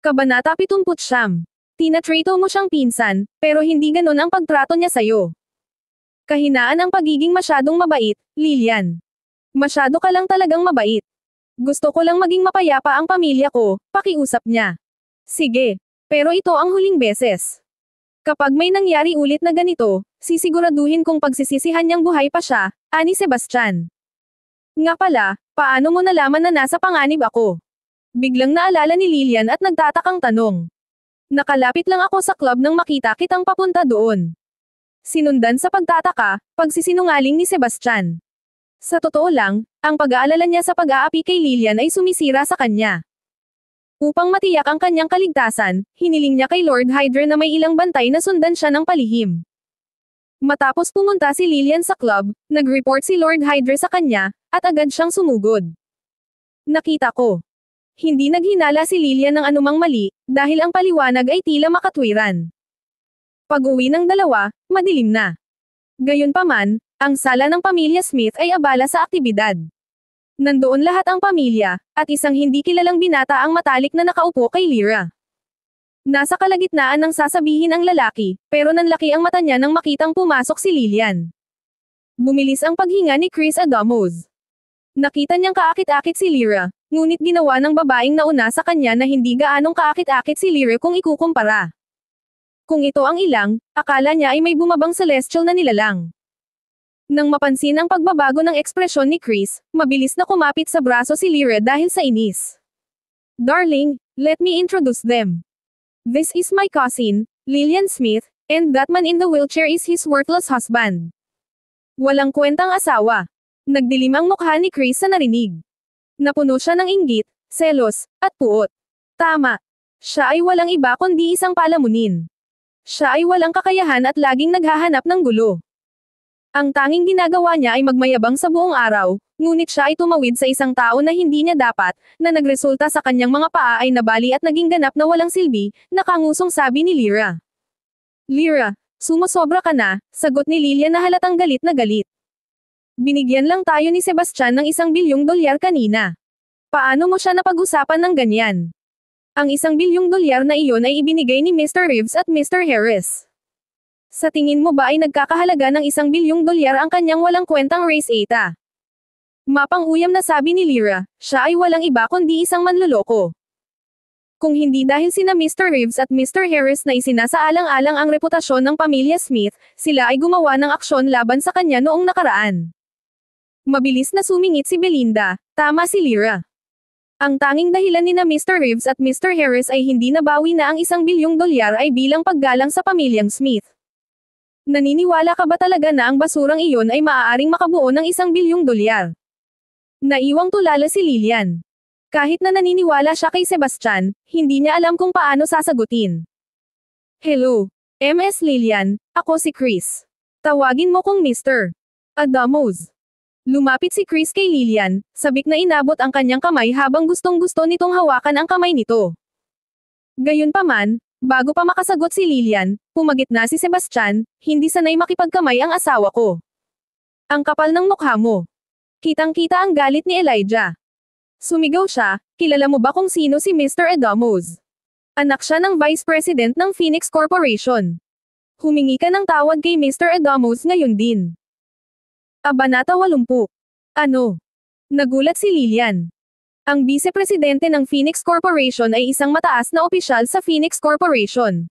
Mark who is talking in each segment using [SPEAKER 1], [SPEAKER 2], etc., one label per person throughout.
[SPEAKER 1] Kabanata 79. Tinatrato mo siyang pinsan, pero hindi ganon ang pagtrato niya sa'yo. Kahinaan ang pagiging masyadong mabait, Lilian. Masyado ka lang talagang mabait. Gusto ko lang maging mapayapa ang pamilya ko, pakiusap niya. Sige. Pero ito ang huling beses. Kapag may nangyari ulit na ganito, sisiguraduhin kong pagsisisihan niyang buhay pa siya, ani Sebastian. Nga pala, paano mo nalaman na nasa panganib ako? Biglang naalala ni Lilian at nagtatakang tanong. Nakalapit lang ako sa club nang makita kitang papunta doon. Sinundan sa pagtataka, pagsisinungaling ni Sebastian. Sa totoo lang, ang pag-aalala niya sa pag-aapi kay Lilian ay sumisira sa kanya. Upang matiyak ang kanyang kaligtasan, hiniling niya kay Lord Hydra na may ilang bantay na sundan siya ng palihim. Matapos pumunta si Lilian sa club, nag-report si Lord Hydra sa kanya, at agad siyang sumugod. Nakita ko. Hindi naghinala si Lilian ng anumang mali, dahil ang paliwanag ay tila makatwiran. Pag-uwi ng dalawa, madilim na. Gayunpaman, ang sala ng pamilya Smith ay abala sa aktibidad. Nandoon lahat ang pamilya, at isang hindi kilalang binata ang matalik na nakaupo kay Lyra. Nasa kalagitnaan ng sasabihin ang lalaki, pero nanlaki ang mata niya nang makitang pumasok si Lilian. Bumilis ang paghinga ni Chris Adamos. Nakita niyang kaakit-akit si Lyra, ngunit ginawa ng babaeng nauna sa kanya na hindi gaanong kaakit-akit si Lyra kung ikukumpara. Kung ito ang ilang, akala niya ay may bumabang celestial na nilalang. Nang mapansin ang pagbabago ng ekspresyon ni Chris, mabilis na kumapit sa braso si Lyra dahil sa inis. Darling, let me introduce them. This is my cousin, Lilian Smith, and that man in the wheelchair is his worthless husband. Walang kwentang asawa. Nagdilim ang mukha ni Chris sa narinig. Napuno siya ng inggit, selos, at puot. Tama. Siya ay walang iba kundi isang palamunin. Siya ay walang kakayahan at laging naghahanap ng gulo. Ang tanging ginagawa niya ay magmayabang sa buong araw, ngunit siya ay tumawid sa isang tao na hindi niya dapat, na nagresulta sa kanyang mga paa ay nabali at naging ganap na walang silbi, nakangusong sabi ni Lyra. Lyra, sumosobra ka na, sagot ni Lilian na halatang galit na galit. Binigyan lang tayo ni Sebastian ng $1 bilyong kanina. Paano mo siya napag-usapan ng ganyan? Ang $1 bilyong na iyon ay ibinigay ni Mr. Reeves at Mr. Harris. Sa tingin mo ba ay nagkakahalaga ng $1 bilyong ang kanyang walang kwentang race eta? Mapang-uyam na sabi ni Lyra, siya ay walang iba kundi isang manloloko. Kung hindi dahil sina Mr. Reeves at Mr. Harris na isinasaalang-alang ang reputasyon ng pamilya Smith, sila ay gumawa ng aksyon laban sa kanya noong nakaraan. Mabilis na sumingit si Belinda, tama si Lyra. Ang tanging dahilan ni na Mr. Reeves at Mr. Harris ay hindi nabawi na ang $1 bilyong ay bilang paggalang sa pamilyang Smith. Naniniwala ka ba talaga na ang basurang iyon ay maaaring makabuo ng $1 bilyong? Naiwang tulala si Lilian. Kahit na naniniwala siya kay Sebastian, hindi niya alam kung paano sasagutin. Hello, Ms. Lilian, ako si Chris. Tawagin mo kong Mr. Adamos. Lumapit si Chris kay Lilian, sabik na inabot ang kanyang kamay habang gustong-gusto nitong hawakan ang kamay nito. Gayunpaman, bago pa makasagot si Lilian, pumagit na si Sebastian, hindi sanay makipagkamay ang asawa ko. Ang kapal ng mukha mo. Kitang-kita ang galit ni Elijah. Sumigaw siya, kilala mo ba kung sino si Mr. Adamos? Anak siya ng Vice President ng Phoenix Corporation. Humingi ka ng tawad kay Mr. Adamos ngayon din. Kabanata 80. Ano? Nagulat si Lilian. Ang Vice-Presidente ng Phoenix Corporation ay isang mataas na opisyal sa Phoenix Corporation.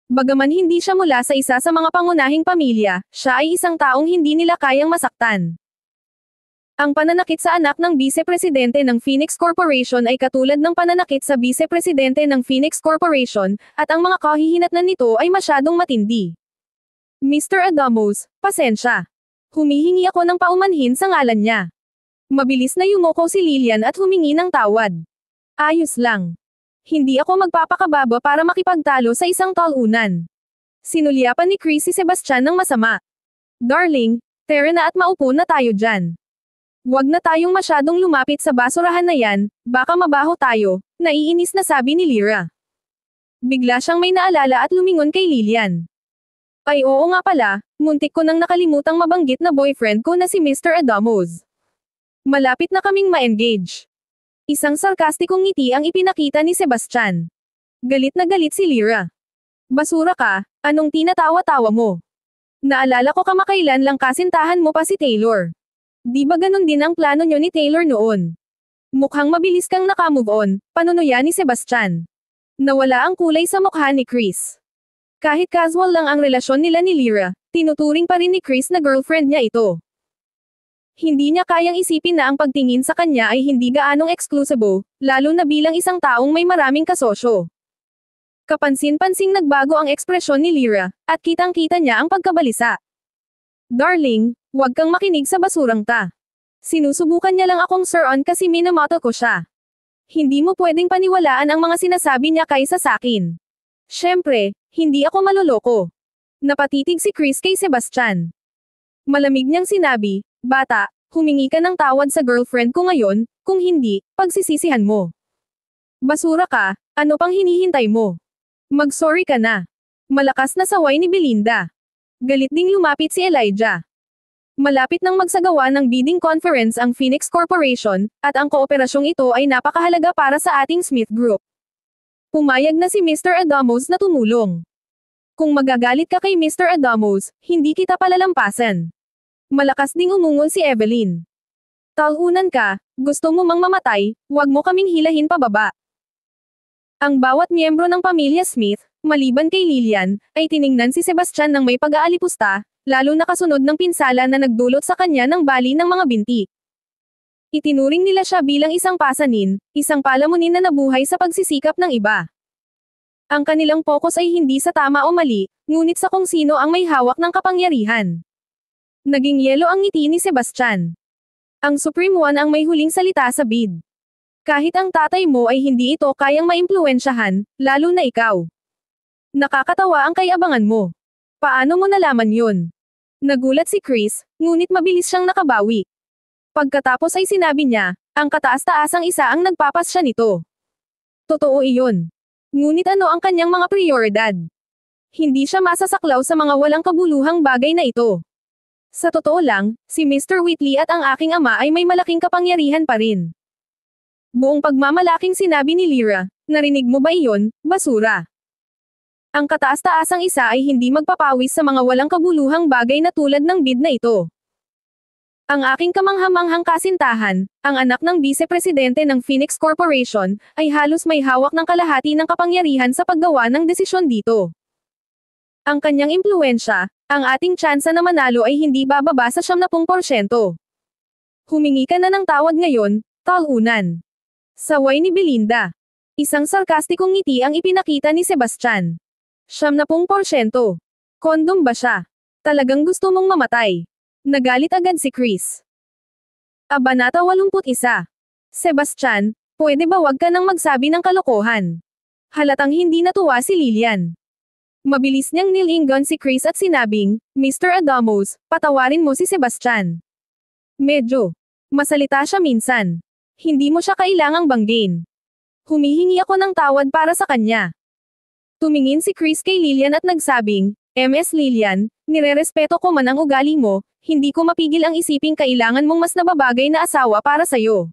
[SPEAKER 1] Bagaman hindi siya mula sa isa sa mga pangunahing pamilya, siya ay isang taong hindi nila kayang masaktan. Ang pananakit sa anak ng Vice-Presidente ng Phoenix Corporation ay katulad ng pananakit sa Vice-Presidente ng Phoenix Corporation, at ang mga kahihinatnan nito ay masyadong matindi. Mr. Adamos, pasensya. Humihingi ako ng paumanhin sa ngalan niya. Mabilis na yumuko si Lilian at humingi ng tawad. Ayos lang. Hindi ako magpapakababa para makipagtalo sa isang talunan. Sinulyapan ni Chris si Sebastian ng masama. Darling, tara na at maupo na tayo dyan. Huwag na tayong masyadong lumapit sa basurahan na yan, baka mabaho tayo, naiinis na sabi ni Lyra. Bigla siyang may naalala at lumingon kay Lilian. Ay oo nga pala, muntik ko nang nakalimutang mabanggit na boyfriend ko na si Mr. Adamos. Malapit na kaming ma-engage. Isang sarkastikong ngiti ang ipinakita ni Sebastian. Galit na galit si Lyra. Basura ka, anong tinatawa-tawa mo? Naalala ko kamakailan lang kasintahan mo pa si Taylor. Di ba ganun din ang plano nyo ni Taylor noon? Mukhang mabilis kang nakamove on, panunuya ni Sebastian. Nawala ang kulay sa mukha ni Chris. Kahit casual lang ang relasyon nila ni Lyra, tinuturing pa rin ni Chris na girlfriend niya ito. Hindi niya kayang isipin na ang pagtingin sa kanya ay hindi gaanong eksklusibo, lalo na bilang isang taong may maraming kasosyo. Kapansin-pansing nagbago ang ekspresyon ni Lyra, at kitang-kita niya ang pagkabalisa. Darling, huwag kang makinig sa basurang ta. Sinusubukan niya lang akong sir-on kasi minamoto ko siya. Hindi mo pwedeng paniwalaan ang mga sinasabi niya kaysa sakin. Syempre, hindi ako maluloko. Napatitig si Chris kay Sebastian. Malamig niyang sinabi, bata, humingi ka ng tawad sa girlfriend ko ngayon, kung hindi, pagsisisihan mo. Basura ka, ano pang hinihintay mo? Mag-sorry ka na. Malakas na saway ni Belinda. Galit ding lumapit si Elijah. Malapit nang magsagawa ng bidding conference ang Phoenix Corporation, at ang kooperasyong ito ay napakahalaga para sa ating Smith Group. Pumayag na si Mr. Adamos na tumulong. Kung magagalit ka kay Mr. Adamos, hindi kita palalampasan. Malakas ding umungol si Evelyn. Talunan ka, gusto mo mang mamatay, wag mo kaming hilahin pababa. Ang bawat miyembro ng pamilya Smith, maliban kay Lillian, ay tiningnan si Sebastian ng may pag-aalipusta, lalo na kasunod ng pinsala na nagdulot sa kanya ng bali ng mga binti. Itinuring nila siya bilang isang pasanin, isang palamunin na nabuhay sa pagsisikap ng iba. Ang kanilang focus ay hindi sa tama o mali, ngunit sa kung sino ang may hawak ng kapangyarihan. Naging yelo ang ngiti ni Sebastian. Ang Supreme One ang may huling salita sa bid. Kahit ang tatay mo ay hindi ito kayang maimpluwensyahan, lalo na ikaw. Nakakatawa ang kayabangan mo. Paano mo nalaman yun? Nagulat si Chris, ngunit mabilis siyang nakabawi. Pagkatapos ay sinabi niya, ang kataas-taasang isa ang nagpapasya nito. Totoo iyon. Ngunit ano ang kanyang mga prioridad? Hindi siya masasaklaw sa mga walang kabuluhang bagay na ito. Sa totoo lang, si Mr. Whitley at ang aking ama ay may malaking kapangyarihan pa rin. Buong pagmamalaking sinabi ni Lyra, narinig mo ba iyon, basura? Ang kataas-taasang isa ay hindi magpapawis sa mga walang kabuluhang bagay na tulad ng bid na ito. Ang aking kamanghamanghang kasintahan, ang anak ng vice-presidente ng Phoenix Corporation, ay halos may hawak ng kalahati ng kapangyarihan sa paggawa ng desisyon dito. Ang kanyang impluwensya, ang ating tsansa na manalo ay hindi bababa sa 70%. Humingi ka na ng tawad ngayon, talunan. Saway ni Belinda. Isang sarkastikong ngiti ang ipinakita ni Sebastian. 70%. Kondom ba siya? Talagang gusto mong mamatay? Nagalit agad si Chris. Kabanata 81. Sebastian, pwede ba wag ka nang magsabi ng kalokohan? Halatang hindi natuwa si Lillian. Mabilis niyang nilingon si Chris at sinabing, Mr. Adamos, patawarin mo si Sebastian. Medyo. Masalita siya minsan. Hindi mo siya kailangang banggin. Humihingi ako ng tawad para sa kanya. Tumingin si Chris kay Lillian at nagsabing, Ms. Lillian, nirerespeto ko man ang ugali mo, hindi ko mapigil ang isiping kailangan mong mas nababagay na asawa para sa'yo.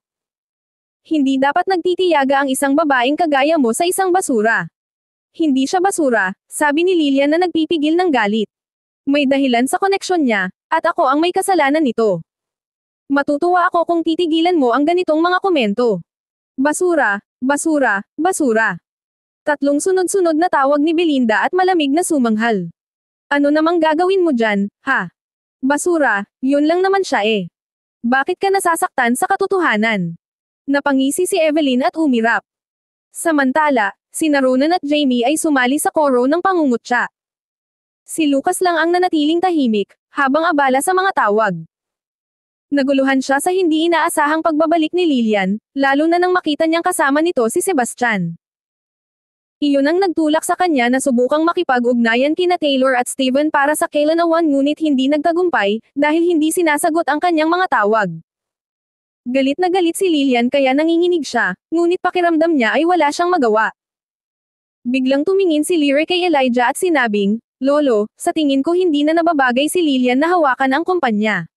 [SPEAKER 1] Hindi dapat nagtitiyaga ang isang babaeng kagaya mo sa isang basura. Hindi siya basura, sabi ni Lillian na nagpipigil ng galit. May dahilan sa koneksyon niya, at ako ang may kasalanan nito. Matutuwa ako kung titigilan mo ang ganitong mga komento. Basura, basura, basura. Tatlong sunod-sunod na tawag ni Belinda at malamig na sumanghal. Ano namang gagawin mo dyan, ha? Basura, yun lang naman siya eh. Bakit ka nasasaktan sa katotohanan? Napangisi si Evelyn at umirap. Samantala, sina Ronan at Jamie ay sumali sa koro ng pangungutya. Si Lucas lang ang nanatiling tahimik, habang abala sa mga tawag. Naguluhan siya sa hindi inaasahang pagbabalik ni Lillian, lalo na nang makita niyang kasama nito si Sebastian. Iyon ang nagtulak sa kanya na subukang makipag-ugnayan kina Taylor at Steven para sa Kailanawan ngunit hindi nagtagumpay, dahil hindi sinasagot ang kanyang mga tawag. Galit na galit si Lillian kaya nanginginig siya, ngunit pakiramdam niya ay wala siyang magawa. Biglang tumingin si Lyra kay Elijah at sinabing, Lolo, sa tingin ko hindi na nababagay si Lillian na hawakan ang kumpanya.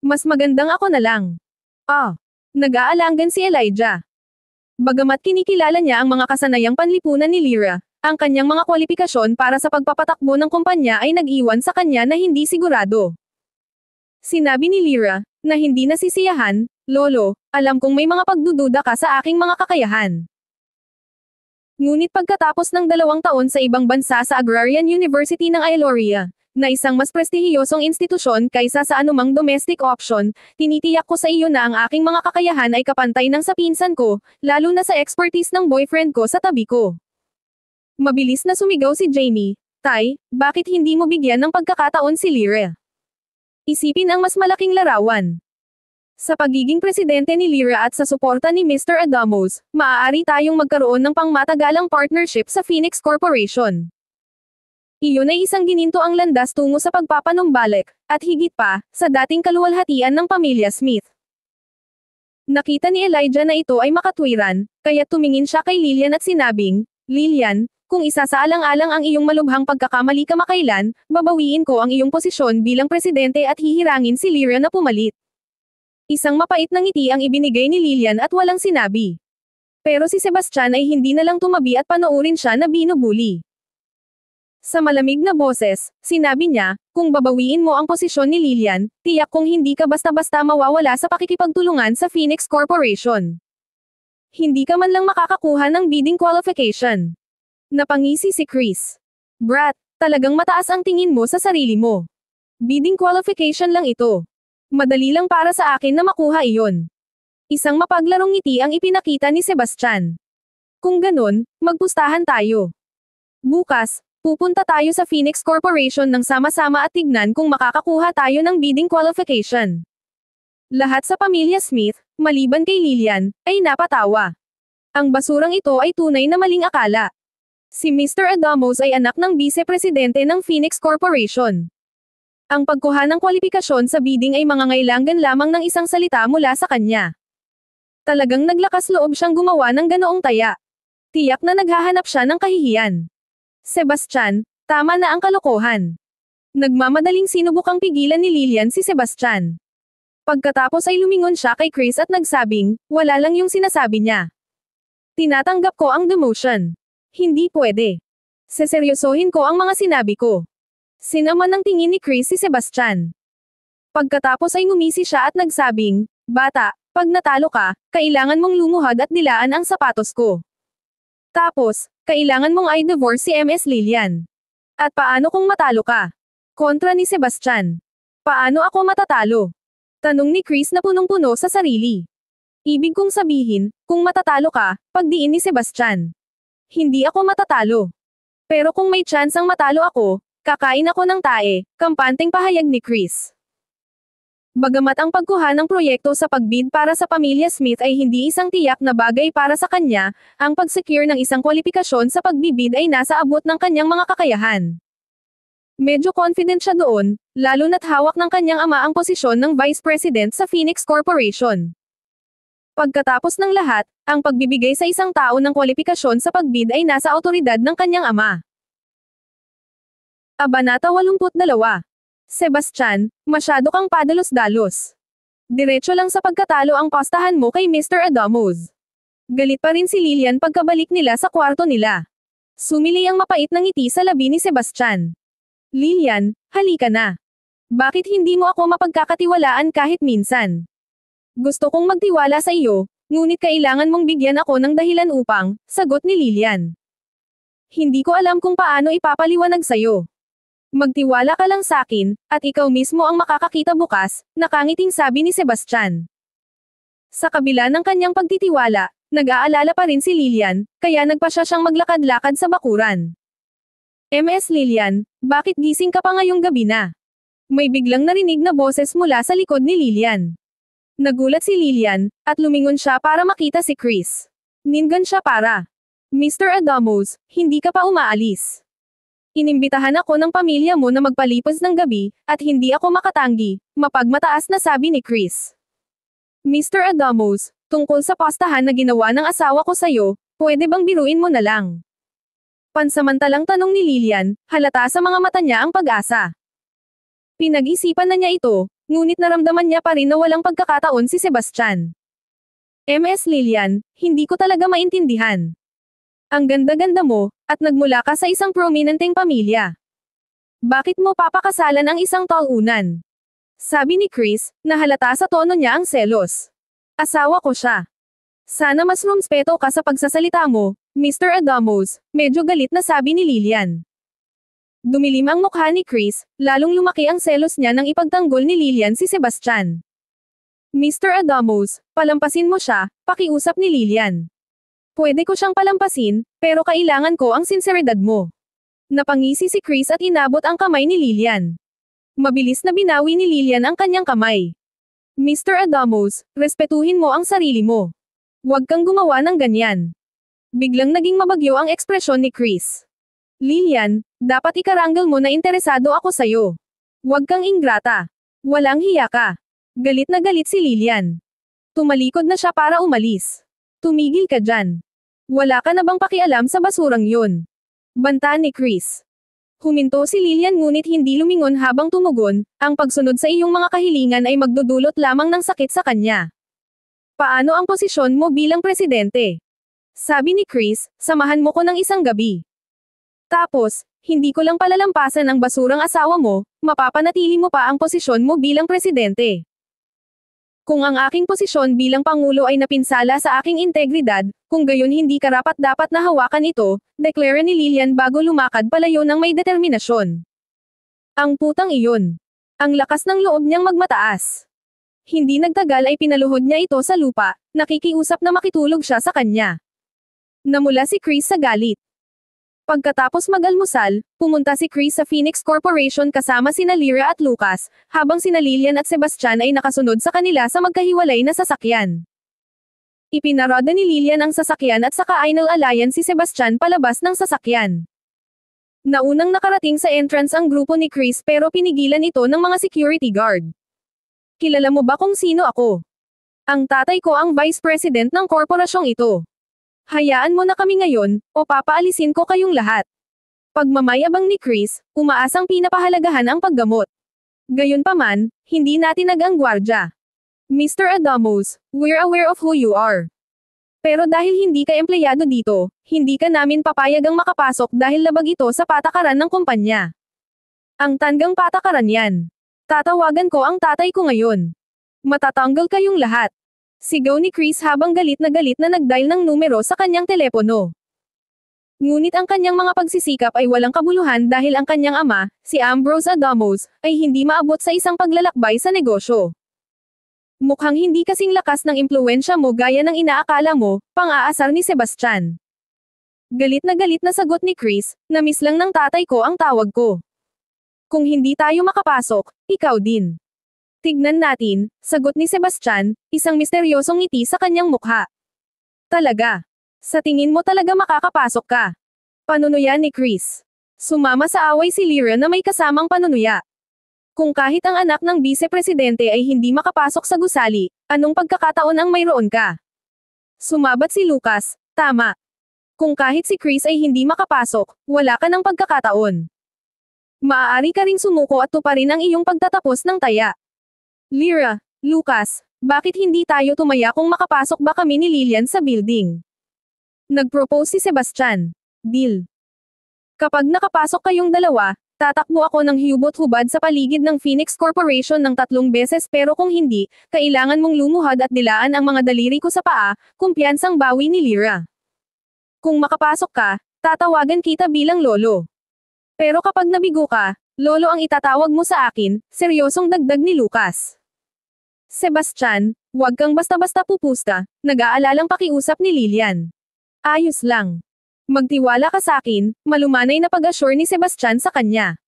[SPEAKER 1] Mas magandang ako na lang. Nag-aalangan si Elijah. Bagamat kinikilala niya ang mga kasanayang panlipunan ni Lyra, ang kanyang mga kwalifikasyon para sa pagpapatakbo ng kumpanya ay nag-iwan sa kanya na hindi sigurado. Sinabi ni Lyra, na hindi nasisiyahan, Lolo, alam kong may mga pagdududa ka sa aking mga kakayahan. Ngunit pagkatapos ng 2 taon sa ibang bansa sa Agrarian University ng Ailoria, na isang mas prestihiyosong institusyon kaysa sa anumang domestic option, tinitiyak ko sa iyo na ang aking mga kakayahan ay kapantay ng sa pinsan ko, lalo na sa expertise ng boyfriend ko sa tabi ko. Mabilis na sumigaw si Jamie, Tay, bakit hindi mo bigyan ng pagkakataon si Lyra? Isipin ang mas malaking larawan. Sa pagiging presidente ni Lyra at sa suporta ni Mr. Adamos, maaari tayong magkaroon ng pangmatagalang partnership sa Phoenix Corporation. Iyon ay isang ginintoang landas tungo sa pagpapanumbalik, at higit pa, sa dating kaluwalhatian ng pamilya Smith. Nakita ni Elijah na ito ay makatwiran, kaya tumingin siya kay Lillian at sinabing, Lillian, kung isasaalang-alang ang iyong malubhang pagkakamali kamakailan, babawiin ko ang iyong posisyon bilang presidente at hihirangin si Lyra na pumalit. Isang mapait na ngiti ang ibinigay ni Lillian at walang sinabi. Pero si Sebastian ay hindi na lang tumabi at panoorin siya na binubuli. Sa malamig na boses, sinabi niya, kung babawiin mo ang posisyon ni Lillian, tiyak kong hindi ka basta-basta mawawala sa pakikipagtulungan sa Phoenix Corporation. Hindi ka man lang makakakuha ng bidding qualification. Napangisi si Chris. Brat, talagang mataas ang tingin mo sa sarili mo. Bidding qualification lang ito. Madali lang para sa akin na makuha iyon. Isang mapaglarong ngiti ang ipinakita ni Sebastian. Kung ganun, magpustahan tayo. Bukas, pupunta tayo sa Phoenix Corporation ng sama-sama at tignan kung makakakuha tayo ng bidding qualification. Lahat sa pamilya Smith, maliban kay Lillian, ay napatawa. Ang basurang ito ay tunay na maling akala. Si Mr. Adamos ay anak ng vice-presidente ng Phoenix Corporation. Ang pagkuha ng kwalifikasyon sa bidding ay mangangailangan lamang ng isang salita mula sa kanya. Talagang naglakas loob siyang gumawa ng ganoong taya. Tiyak na naghahanap siya ng kahihiyan. Sebastian, tama na ang kalokohan. Nagmamadaling sinubukang pigilan ni Lillian si Sebastian. Pagkatapos ay lumingon siya kay Chris at nagsabing, wala lang yung sinasabi niya. Tinatanggap ko ang demotion. Hindi pwede. Seseryosohin ko ang mga sinabi ko. Sinaman ng tingin ni Chris si Sebastian. Pagkatapos ay ngumisi siya at nagsabing, Bata, pag natalo ka, kailangan mong lumuhad at dilaan ang sapatos ko. Tapos, kailangan mong i-divorce si Ms. Lillian. At paano kung matalo ka? Kontra ni Sebastian. Paano ako matatalo? Tanong ni Chris na punong-puno sa sarili. Ibig kong sabihin, kung matatalo ka, pagdiin ni Sebastian. Hindi ako matatalo. Pero kung may chance ang matalo ako, kakain ako ng tae, kampanteng pahayag ni Chris. Bagamat ang pagkuha ng proyekto sa pagbid para sa pamilya Smith ay hindi isang tiyak na bagay para sa kanya, ang pag-secure ng isang kwalifikasyon sa pagbibid ay nasa abot ng kanyang mga kakayahan. Medyo confident siya doon, lalo na't hawak ng kanyang ama ang posisyon ng Vice President sa Phoenix Corporation. Pagkatapos ng lahat, ang pagbibigay sa isang tao ng kwalifikasyon sa pagbid ay nasa autoridad ng kanyang ama. Kabanata 82. Sebastian, masyado kang padalos-dalos. Diretso lang sa pagkatalo ang postahan mo kay Mr. Adamos. Galit pa rin si Lillian pagkabalik nila sa kwarto nila. Sumili ang mapait na ngiti sa labi ni Sebastian. Lillian, halika na. Bakit hindi mo ako mapagkakatiwalaan kahit minsan? Gusto kong magtiwala sa iyo, ngunit kailangan mong bigyan ako ng dahilan upang, sagot ni Lillian. Hindi ko alam kung paano ipapaliwanag sa'yo. Magtiwala ka lang sa akin, at ikaw mismo ang makakakita bukas, nakangiting sabi ni Sebastian. Sa kabila ng kanyang pagtitiwala, nag-aalala pa rin si Lillian, kaya nagpa siyang maglakad-lakad sa bakuran. Ms. Lillian, bakit gising ka pa ngayong gabi na? May biglang narinig na boses mula sa likod ni Lillian. Nagulat si Lillian, at lumingon siya para makita si Chris. Ningan siya para. Mr. Adamos, hindi ka pa umaalis. Inimbitahan ako ng pamilya mo na magpalipas ng gabi, at hindi ako makatanggi, mapagmataas na sabi ni Chris. Mr. Adamos, tungkol sa postahan na ginawa ng asawa ko sa'yo, pwede bang biruin mo na lang? Pansamantalang tanong ni Lillian, halata sa mga mata niya ang pag-asa. Pinag-isipan na niya ito, ngunit naramdaman niya pa rin na walang pagkakataon si Sebastian. MS Lilian, hindi ko talaga maintindihan. Ang ganda-ganda mo, at nagmula ka sa isang prominenteng pamilya. Bakit mo papakasalan ang isang taunan? Sabi ni Chris, na halata sa tono niya ang selos. Asawa ko siya. Sana mas rumspeto ka sa pagsasalita mo, Mr. Adamos, medyo galit na sabi ni Lilian. Dumilim ang mukha ni Chris, lalong lumaki ang selos niya nang ipagtanggol ni Lilian si Sebastian. Mr. Adamos, palampasin mo siya, pakiusap ni Lilian. Pwede ko siyang palampasin, pero kailangan ko ang sinseridad mo. Napangisi si Chris at inabot ang kamay ni Lilian. Mabilis na binawi ni Lilian ang kanyang kamay. Mr. Adamos, respetuhin mo ang sarili mo. Huwag kang gumawa ng ganyan. Biglang naging mabagyo ang ekspresyon ni Chris. Lilian, dapat ikarangal mo na interesado ako sa'yo. Huwag kang ingrata. Walang hiya ka. Galit na galit si Lilian. Tumalikod na siya para umalis. Tumigil ka dyan. Wala ka na bang pakialam sa basurang yun? Banta ni Chris. Huminto si Lilian ngunit hindi lumingon habang tumugon, ang pagsunod sa iyong mga kahilingan ay magdudulot lamang ng sakit sa kanya. Paano ang posisyon mo bilang presidente? Sabi ni Chris, samahan mo ko ng isang gabi. Tapos, hindi ko lang palalampasan ang basurang asawa mo, mapapanatili mo pa ang posisyon mo bilang presidente. Kung ang aking posisyon bilang Pangulo ay napinsala sa aking integridad, kung gayon hindi karapat-dapat na hawakan ito, deklara ni Lilian bago lumakad palayo ng may determinasyon. Ang putang iyon. Ang lakas ng loob niyang magmataas. Hindi nagtagal ay pinaluhod niya ito sa lupa, nakikiusap na makitulog siya sa kanya. Namula si Chris sa galit. Pagkatapos mag-almusal, pumunta si Chris sa Phoenix Corporation kasama sina Lyra at Lucas, habang sina Lilian at Sebastian ay nakasunod sa kanila sa magkahiwalay na sasakyan. Ipinarada ni Lilian ang sasakyan at saka ay nalalayan si Sebastian palabas ng sasakyan. Naunang nakarating sa entrance ang grupo ni Chris pero pinigilan ito ng mga security guard. Kilala mo ba kung sino ako? Ang tatay ko ang vice president ng korporasyong ito. Hayaan mo na kami ngayon, o papaalisin ko kayong lahat. Pagmamayabang ni Chris, umaasang pinapahalagahan ang paggamot. Gayunpaman, hindi natin ang gwardya. Mr. Adamos, we're aware of who you are. Pero dahil hindi ka empleyado dito, hindi ka namin papayagang makapasok dahil labag ito sa patakaran ng kumpanya. Ang tanggang patakaran yan. Tatawagan ko ang tatay ko ngayon. Matatanggal kayong lahat. Sigaw ni Chris habang galit na nag-dial ng numero sa kanyang telepono. Ngunit ang kanyang mga pagsisikap ay walang kabuluhan dahil ang kanyang ama, si Ambrose Adamos, ay hindi maabot sa isang paglalakbay sa negosyo. Mukhang hindi kasing lakas ng impluwensya mo gaya ng inaakala mo, pang-aasar ni Sebastian. Galit na sagot ni Chris, na-miss lang ng tatay ko ang tawag ko. Kung hindi tayo makapasok, ikaw din. Tignan natin, sagot ni Sebastian, isang misteryosong ngiti sa kanyang mukha. Talaga? Sa tingin mo talaga makakapasok ka? Panunuya ni Chris. Sumama sa away si Lyra na may kasamang panunuya. Kung kahit ang anak ng vice-presidente ay hindi makapasok sa gusali, anong pagkakataon ang mayroon ka? Sumabat si Lucas, tama. Kung kahit si Chris ay hindi makapasok, wala ka ng pagkakataon. Maaari ka ring sumuko at tuparin ang iyong pagtatapos ng taya. Lyra, Lucas, bakit hindi tayo tumaya kung makapasok ba kami ni Lilian sa building? Nagpropose si Sebastian. Deal. Kapag nakapasok kayong dalawa, tatakbo ako ng hubot-hubad sa paligid ng Phoenix Corporation ng 3 beses pero kung hindi, kailangan mong lumuhad at dilaan ang mga daliri ko sa paa, kumpiyansang bawi ni Lyra. Kung makapasok ka, tatawagan kita bilang lolo. Pero kapag nabigo ka, lolo ang itatawag mo sa akin, seryosong dagdag ni Lucas. Sebastian, huwag kang basta-basta pupusta, nag-aalalang pakiusap ni Lilian. Ayos lang. Magtiwala ka sa akin, malumanay na pag-assure ni Sebastian sa kanya.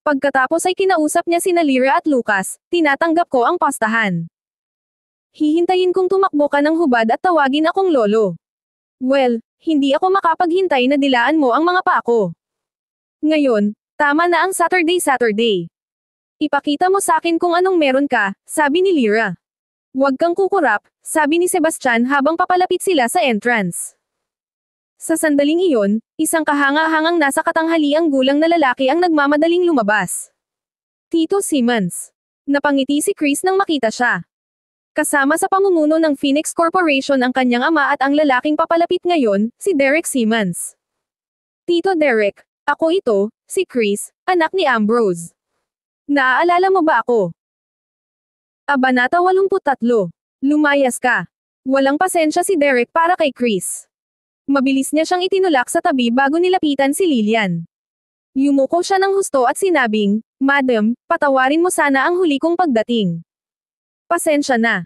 [SPEAKER 1] Pagkatapos ay kinausap niya sina Lyra at Lucas, tinatanggap ko ang pastahan. Hihintayin kong tumakbo ka ng hubad at tawagin akong lolo. Well, hindi ako makapaghintay na dilaan mo ang mga pa ko. Ngayon, tama na ang Saturday. Ipakita mo sa akin kung anong meron ka, sabi ni Lyra. Huwag kang kukurap, sabi ni Sebastian habang papalapit sila sa entrance. Sa sandaling iyon, isang kahanga-hangang nasa katanghaliang gulang na lalaki ang nagmamadaling lumabas. Tito Simmons. Napangiti si Chris nang makita siya. Kasama sa pamumuno ng Phoenix Corporation ang kanyang ama at ang lalaking papalapit ngayon, si Derek Simmons. Tito Derek, ako ito, si Chris, anak ni Ambrose. Naaalala mo ba ako? Kabanata 83. Lumayas ka. Walang pasensya si Derek para kay Chris. Mabilis niya siyang itinulak sa tabi bago nilapitan si Lillian. Yumuko siya ng husto at sinabing, "Madam, patawarin mo sana ang huli kong pagdating." Pasensya na.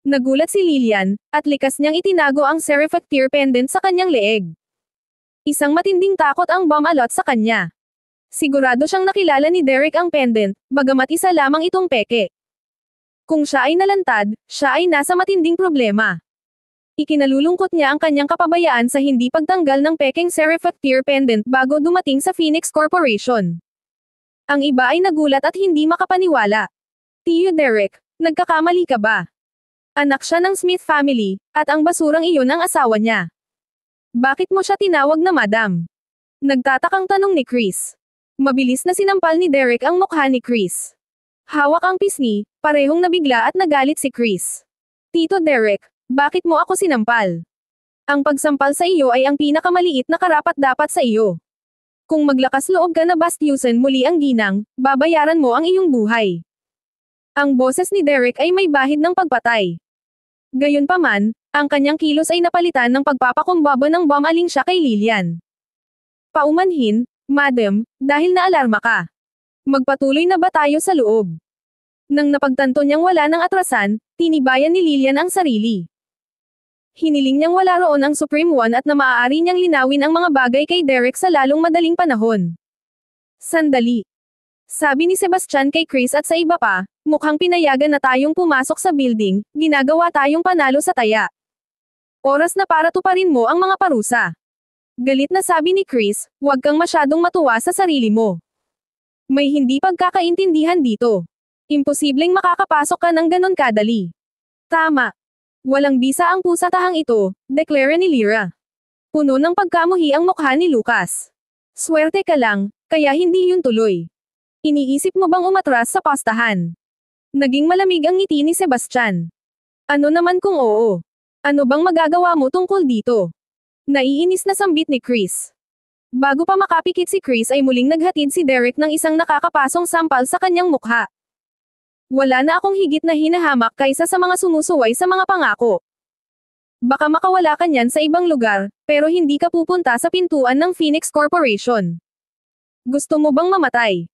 [SPEAKER 1] Nagulat si Lillian, at likas niyang itinago ang Serifactir pendant sa kanyang leeg. Isang matinding takot ang bumalot sa kanya. Sigurado siyang nakilala ni Derek ang pendant, bagamat isa lamang itong peke. Kung siya ay nalantad, siya ay nasa matinding problema. Ikinalulungkot niya ang kanyang kapabayaan sa hindi pagtanggal ng pekeng Serifactir pendant bago dumating sa Phoenix Corporation. Ang iba ay nagulat at hindi makapaniwala. Tiyo Derek, nagkakamali ka ba? Anak siya ng Smith family, at ang basurang iyon ang asawa niya. Bakit mo siya tinawag na madam? Nagtatakang tanong ni Chris. Mabilis na sinampal ni Derek ang mukha ni Chris. Hawak ang pisngi, parehong nabigla at nagalit si Chris. Tito Derek, bakit mo ako sinampal? Ang pagsampal sa iyo ay ang pinakamaliit na karapat-dapat sa iyo. Kung maglakas loob ka na bastyusan muli ang ginang, babayaran mo ang iyong buhay. Ang boses ni Derek ay may bahid ng pagpatay. Gayunpaman, ang kanyang kilos ay napalitan ng pagpapakumbaba ng bumaling siya kay Lillian. Paumanhin, Madam, dahil naalarma ka. Magpatuloy na ba tayo sa loob? Nang napagtanto niyang wala ng atrasan, tinibayan ni Lillian ang sarili. Hiniling niyang wala roon ang Supreme One at na maaari niyang linawin ang mga bagay kay Derek sa lalong madaling panahon. Sandali. Sabi ni Sebastian kay Chris at sa iba pa, mukhang pinayagan na tayong pumasok sa building, ginagawa tayong panalo sa taya. Oras na para tuparin mo ang mga parusa. Galit na sabi ni Chris, huwag kang masyadong matuwa sa sarili mo. May hindi pagkakaintindihan dito. Imposibleng makakapasok ka ng ganon kadali. Tama. Walang bisa ang pusatahang ito, deklara ni Lyra. Puno ng pagkamuhi ang mukha ni Lucas. Swerte ka lang, kaya hindi yun tuloy. Iniisip mo bang umatras sa pastahan? Naging malamig ang ngiti ni Sebastian. Ano naman kung oo? Ano bang magagawa mo tungkol dito? Naiinis na sambit ni Chris. Bago pa makapikit si Chris ay muling naghatid si Derek ng isang nakakapasong sampal sa kanyang mukha. Wala na akong higit na hinahamak kaysa sa mga sumusuway sa mga pangako. Baka makawala ka niyan sa ibang lugar, pero hindi ka pupunta sa pintuan ng Phoenix Corporation. Gusto mo bang mamatay?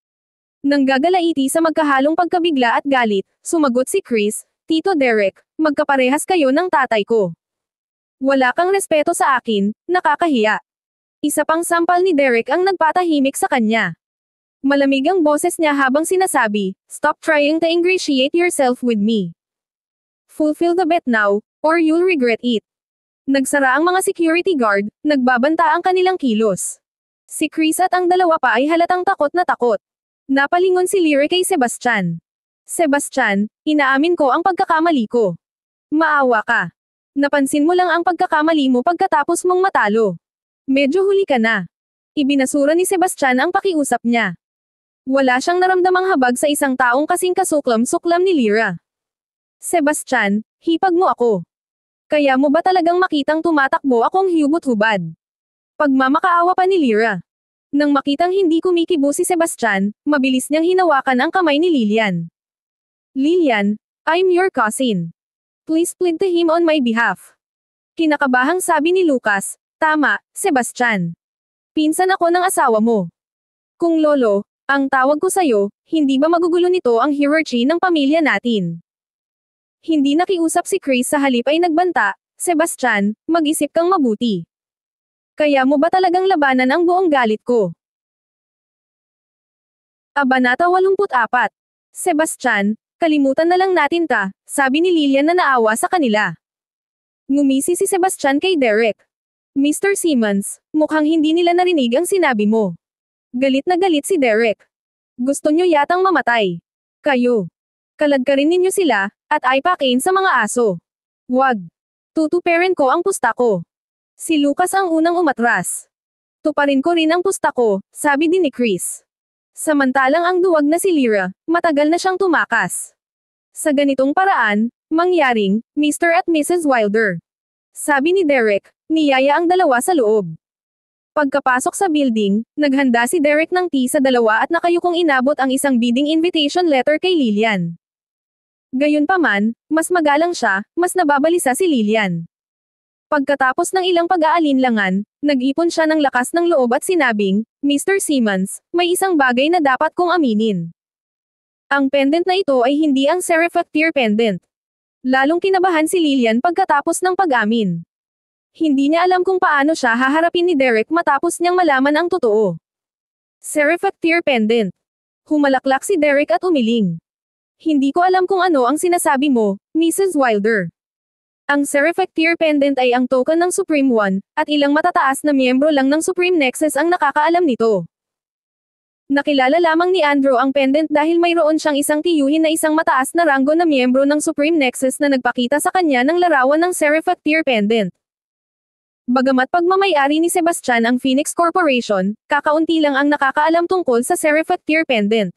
[SPEAKER 1] Nang gagalaiti sa magkahalong pagkabigla at galit, sumagot si Chris, Tito Derek, magkaparehas kayo ng tatay ko. Wala kang respeto sa akin, nakakahiya. Isa pang sampal ni Derek ang nagpatahimik sa kanya. Malamig ang boses niya habang sinasabi, "Stop trying to ingratiate yourself with me. Fulfill the bet now, or you'll regret it." Nagsara ang mga security guard, nagbabanta ang kanilang kilos. Si Chris at ang dalawa pa ay halatang takot na takot. Napalingon si Lyra kay Sebastian. Sebastian, inaamin ko ang pagkakamali ko. Maawa ka. Napansin mo lang ang pagkakamali mo pagkatapos mong matalo. Medyo huli ka na. Ibinasura ni Sebastian ang pakiusap niya. Wala siyang naramdamang habag sa isang taong kasing kasuklam-suklam ni Lyra. Sebastian, hipag mo ako. Kaya mo ba talagang makitang tumatakbo akong hubot-hubad? Pagmamakaawa pa ni Lyra. Nang makitang hindi kumikibo si Sebastian, mabilis niyang hinawakan ang kamay ni Lillian. Lillian, I'm your cousin. Please plead to him on my behalf. Kinakabahang sabi ni Lucas, tama, Sebastian. Pinsan ako ng asawa mo. Kung lolo, ang tawag ko sa'yo, hindi ba magugulo nito ang hierarchy ng pamilya natin? Hindi nakiusap si Chris sa halip ay nagbanta, Sebastian, mag-isip kang mabuti. Kaya mo ba talagang labanan ang buong galit ko? Kabanata 84. Sebastian, kalimutan na lang natin ta, sabi ni Lillian na naawa sa kanila. Ngumisi si Sebastian kay Derek. Mr. Simmons, mukhang hindi nila narinig ang sinabi mo. Galit na galit si Derek. Gusto nyo yatang mamatay. Kayo. Kaladkarin ninyo sila, at aipakin sa mga aso. Wag. Tutuperin ko ang pusta ko. Si Lucas ang unang umatras. Tuparin ko rin ang pusta ko, sabi din ni Chris. Samantalang ang duwag na si Lyra, matagal na siyang tumakas. Sa ganitong paraan, Mangyaring, Mr. at Mrs. Wilder. Sabi ni Derek, niyaya ang dalawa sa loob. Pagkapasok sa building, naghanda si Derek ng tea sa dalawa at nakayukong inabot ang isang bidding invitation letter kay Lillian. Gayunpaman, mas magalang siya, mas nababalisa si Lillian. Pagkatapos ng ilang pag-aalinlangan, nag-ipon siya ng lakas ng loob at sinabing, Mr. Simmons, may isang bagay na dapat kong aminin. Ang pendant na ito ay hindi ang Serifactir pendant. Lalong kinabahan si Lillian pagkatapos ng pag-amin. Hindi niya alam kung paano siya haharapin ni Derek matapos niyang malaman ang totoo. Serifactir pendant. Humalaklak si Derek at umiling. Hindi ko alam kung ano ang sinasabi mo, Mrs. Wilder. Ang Serifactir pendant ay ang token ng Supreme One, at ilang matataas na miyembro lang ng Supreme Nexus ang nakakaalam nito. Nakilala lamang ni Andrew ang pendant dahil mayroon siyang isang tiyuhin na isang mataas na ranggo na miyembro ng Supreme Nexus na nagpakita sa kanya ng larawan ng Serifactir pendant. Bagamat pagmamayari ni Sebastian ang Phoenix Corporation, kakaunti lang ang nakakaalam tungkol sa Serifactir pendant.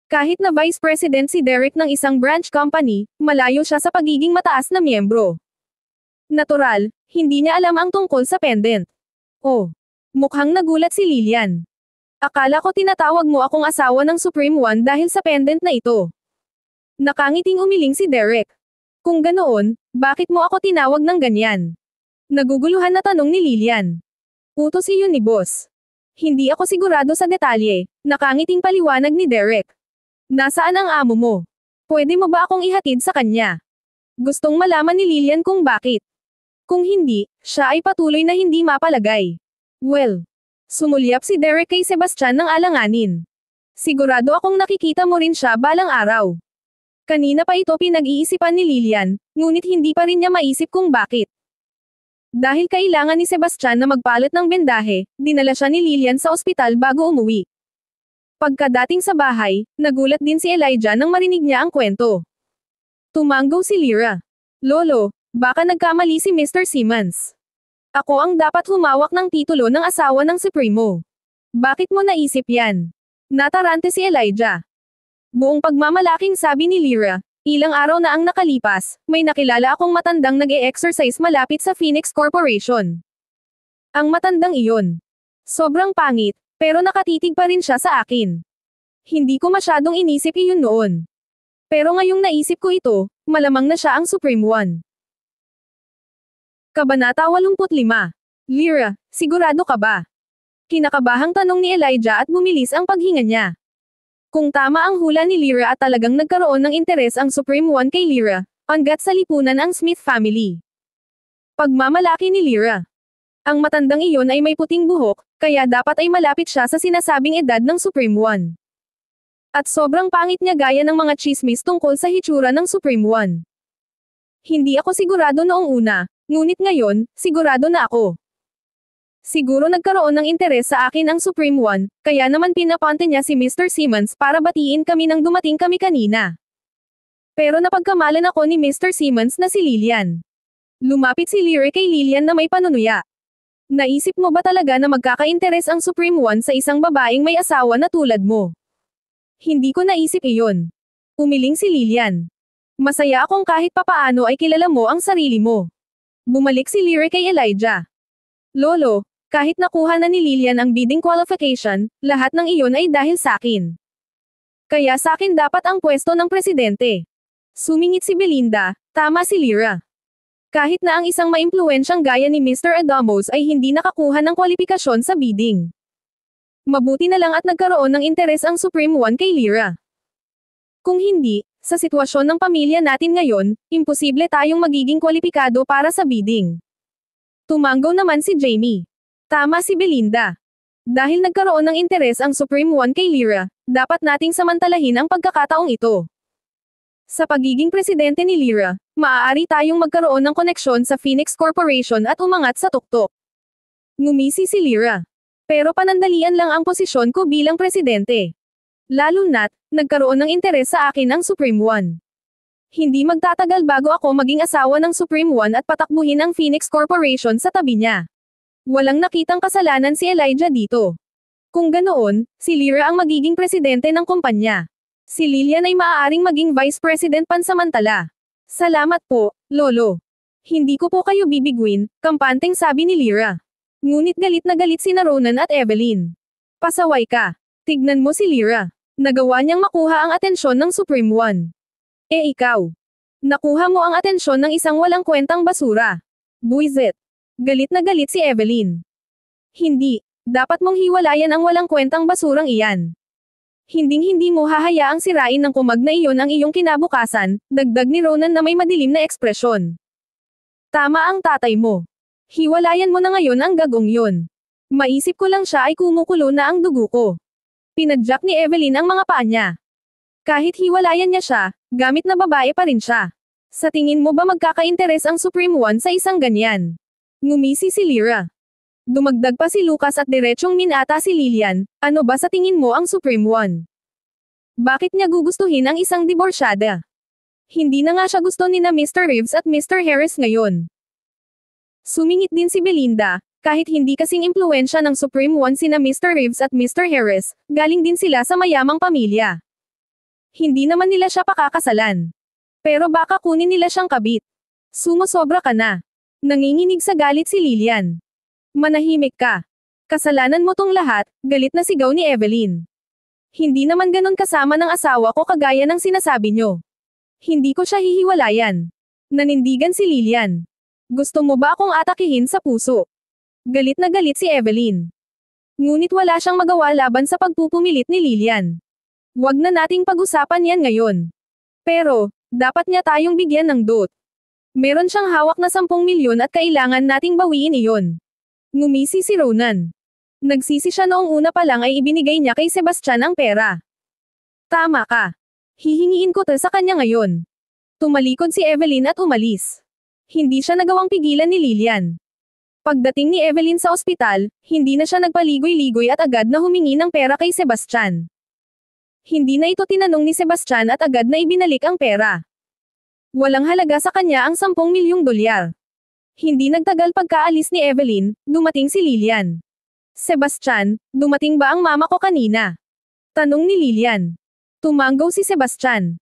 [SPEAKER 1] Kahit na Vice President si Derek ng isang branch company, malayo siya sa pagiging mataas na miyembro. Natural, hindi niya alam ang tungkol sa pendant. Oh, mukhang nagulat si Lillian. Akala ko tinatawag mo akong asawa ng Supreme One dahil sa pendant na ito. Nakangiting umiling si Derek. Kung ganoon, bakit mo ako tinawag ng ganyan? Naguguluhan na tanong ni Lillian. Utos iyon ni boss. Hindi ako sigurado sa detalye, nakangiting paliwanag ni Derek. Nasaan ang amo mo? Pwede mo ba akong ihatid sa kanya? Gustong malaman ni Lillian kung bakit. Kung hindi, siya ay patuloy na hindi mapalagay. Well, sumulyap si Derek kay Sebastian ng alanganin. Sigurado akong nakikita mo rin siya balang araw. Kanina pa ito pinag-iisipan ni Lillian, ngunit hindi pa rin niya maisip kung bakit. Dahil kailangan ni Sebastian na magpalit ng bendahe, dinala siya ni Lillian sa ospital bago umuwi. Pagkadating sa bahay, nagulat din si Elijah nang marinig niya ang kwento. Tumanggaw si Lyra. Lolo, baka nagkamali si Mr. Simmons. Ako ang dapat humawak ng titulo ng asawa ng Supremo. Bakit mo naisip yan? Natarante si Elijah. Buong pagmamalaking sabi ni Lyra, ilang araw na ang nakalipas, may nakilala akong matandang nag-e-exercise malapit sa Phoenix Corporation. Ang matandang iyon. Sobrang pangit, pero nakatitig pa rin siya sa akin. Hindi ko masyadong inisip iyon noon. Pero ngayong naisip ko ito, malamang na siya ang Supreme One. Kabanata 85. Lyra, sigurado ka ba? Kinakabahang tanong ni Elijah at bumilis ang paghinga niya. Kung tama ang hula ni Lyra at talagang nagkaroon ng interes ang Supreme One kay Lyra, hanggat sa lipunan ang Smith family. Pagmamalaki ni Lyra. Ang matandang iyon ay may puting buhok, kaya dapat ay malapit siya sa sinasabing edad ng Supreme One. At sobrang pangit niya gaya ng mga chismis tungkol sa hitsura ng Supreme One. Hindi ako sigurado noong una, ngunit ngayon, sigurado na ako. Siguro nagkaroon ng interes sa akin ang Supreme One, kaya naman pinapante niya si Mr. Simmons para batiin kami nang dumating kami kanina. Pero napagkamalan ako ni Mr. Simmons na si Lillian. Lumapit si Lyra kay Lillian na may panunuya. Naisip mo ba talaga na magkaka-interes ang Supreme One sa isang babaeng may asawa na tulad mo? Hindi ko naisip iyon. Umiling si Lillian. Masaya akong kahit papaano ay kilala mo ang sarili mo. Bumalik si Lyra kay Elijah. Lolo, kahit nakuha na ni Lillian ang bidding qualification, lahat ng iyon ay dahil sa akin. Kaya sa akin dapat ang pwesto ng presidente. Sumingit si Belinda, tama si Lyra. Kahit na ang isang maimpluwensyang gaya ni Mr. Adamos ay hindi nakakuha ng kwalifikasyon sa bidding. Mabuti na lang at nagkaroon ng interes ang Supreme One kay Lyra. Kung hindi, sa sitwasyon ng pamilya natin ngayon, imposible tayong magiging kwalipikado para sa bidding. Tumanggaw naman si Jamie. Tama si Belinda. Dahil nagkaroon ng interes ang Supreme One kay Lyra, dapat nating samantalahin ang pagkakataong ito. Sa pagiging presidente ni Lyra, maaari tayong magkaroon ng koneksyon sa Phoenix Corporation at umangat sa tuktok. Ngumisi si Lyra. Pero panandalian lang ang posisyon ko bilang presidente. Lalo na't, nagkaroon ng interes sa akin ang Supreme One. Hindi magtatagal bago ako maging asawa ng Supreme One at patakbuhin ang Phoenix Corporation sa tabi niya. Walang nakitang kasalanan si Elijah dito. Kung ganoon, si Lyra ang magiging presidente ng kumpanya. Si Lillian ay maaaring maging vice president pansamantala. Salamat po, Lolo. Hindi ko po kayo bibiguin, kampanteng sabi ni Lyra. Ngunit galit na galit sina Ronan at Evelyn. Pasaway ka. Tignan mo si Lyra. Nagawa niyang makuha ang atensyon ng Supreme One. Eh ikaw. Nakuha mo ang atensyon ng isang walang kwentang basura. Buisit. Galit na galit si Evelyn. Hindi. Dapat mong hiwalayan ang walang kwentang basurang iyan. Hinding-hindi mo hahayaang sirain ng kumag na iyon ang iyong kinabukasan, dagdag ni Ronan na may madilim na ekspresyon. Tama ang tatay mo. Hiwalayan mo na ngayon ang gagong yun. Maisip ko lang siya ay kumukulo na ang dugo ko. Pinadyak ni Evelyn ang mga paa niya. Kahit hiwalayan niya siya, gamit na babae pa rin siya. Sa tingin mo ba magkaka-interes ang Supreme One sa isang ganyan? Ngumisi si Lyra. Dumagdag pa si Lucas at diretsong minata si Lillian, ano ba sa tingin mo ang Supreme One? Bakit niya gugustuhin ang isang diborsyada? Hindi na nga siya gusto ni na Mr. Reeves at Mr. Harris ngayon. Sumingit din si Belinda, kahit hindi kasing impluensya ng Supreme One sina Mr. Reeves at Mr. Harris, galing din sila sa mayamang pamilya. Hindi naman nila siya pakakasalan. Pero baka kunin nila siyang kabit. Sumosobra ka na. Nanginginig sa galit si Lillian. Manahimik ka. Kasalanan mo tong lahat, galit na sigaw ni Evelyn. Hindi naman ganon kasama ng asawa ko kagaya ng sinasabi nyo. Hindi ko siya hihiwalayan. Nanindigan si Lillian. Gusto mo ba akong atakihin sa puso? Galit na galit si Evelyn. Ngunit wala siyang magawa laban sa pagpupumilit ni Lillian. Huwag na nating pag-usapan yan ngayon. Pero, dapat niya tayong bigyan ng dot. Meron siyang hawak na 10 milyon at kailangan nating bawiin iyon. Ngumisi si Ronan. Nagsisi siya noong una pa lang ay ibinigay niya kay Sebastian ang pera. Tama ka. Hihingiin ko to sa kanya ngayon. Tumalikod si Evelyn at umalis. Hindi siya nagawang pigilan ni Lillian. Pagdating ni Evelyn sa ospital, hindi na siya nagpaligoy-ligoy at agad na humingi ng pera kay Sebastian. Hindi na ito tinanong ni Sebastian at agad na ibinalik ang pera. Walang halaga sa kanya ang 10 milyong dolyar. Hindi nagtagal pagkaalis ni Evelyn, dumating si Lillian. Sebastian, dumating ba ang mama ko kanina? Tanong ni Lillian. Tumanggaw si Sebastian.